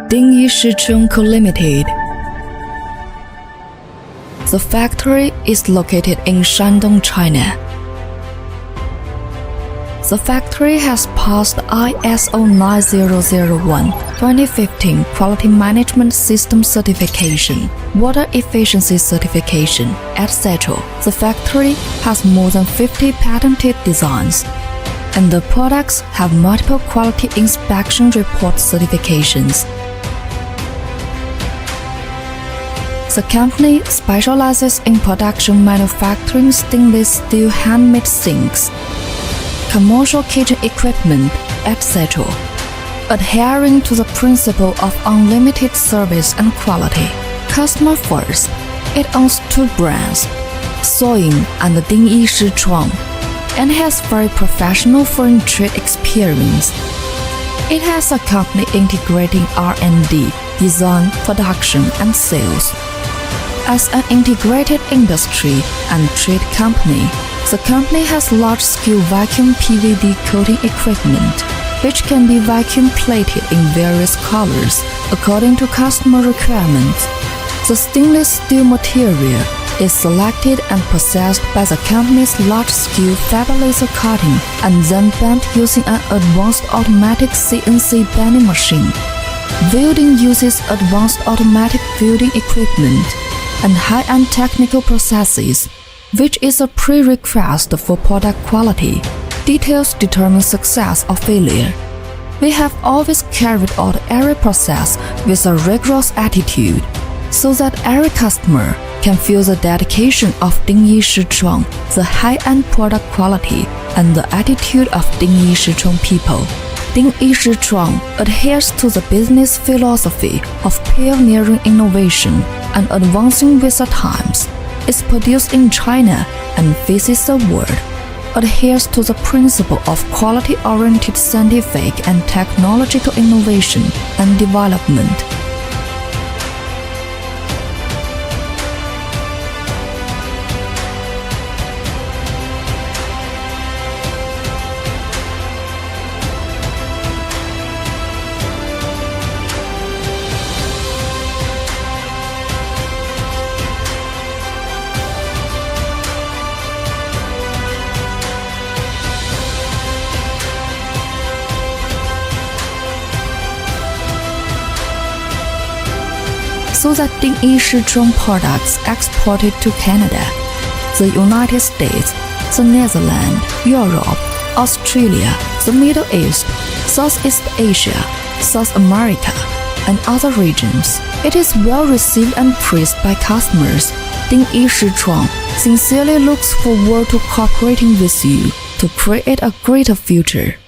Dingyi Shichuang Co Limited. The factory is located in Shandong, China. The factory has passed ISO 9001-2015 Quality Management System Certification, Water Efficiency Certification, etc. The factory has more than 50 patented designs, and the products have multiple quality inspection report certifications. The company specializes in production manufacturing stainless steel handmade sinks, commercial kitchen equipment, etc., adhering to the principle of unlimited service and quality. Customer first, it owns two brands, Soying and Dingyi Shichuang, and has very professional foreign trade experience. It has a company integrating R&D, design, production, and sales. As an integrated industry and trade company, the company has large-scale vacuum PVD coating equipment, which can be vacuum plated in various colors according to customer requirements. The stainless steel material is selected and processed by the company's large-scale fiber laser cutting and then bent using an advanced automatic CNC bending machine. Welding uses advanced automatic welding equipment and high-end technical processes, which is a prerequisite for product quality. Details determine success or failure. We have always carried out every process with a rigorous attitude, so that every customer can feel the dedication of Dingyi Shichuang, the high-end product quality, and the attitude of Dingyi Shichuang people. Dingyi Shichuang adheres to the business philosophy of pioneering innovation and advancing with the times. Is produced in China and faces the world, adheres to the principle of quality-oriented scientific and technological innovation and development. So that Dingyi Shichuang products exported to Canada, the United States, the Netherlands, Europe, Australia, the Middle East, Southeast Asia, South America, and other regions. It is well received and praised by customers. Dingyi Shichuang sincerely looks forward to cooperating with you to create a greater future.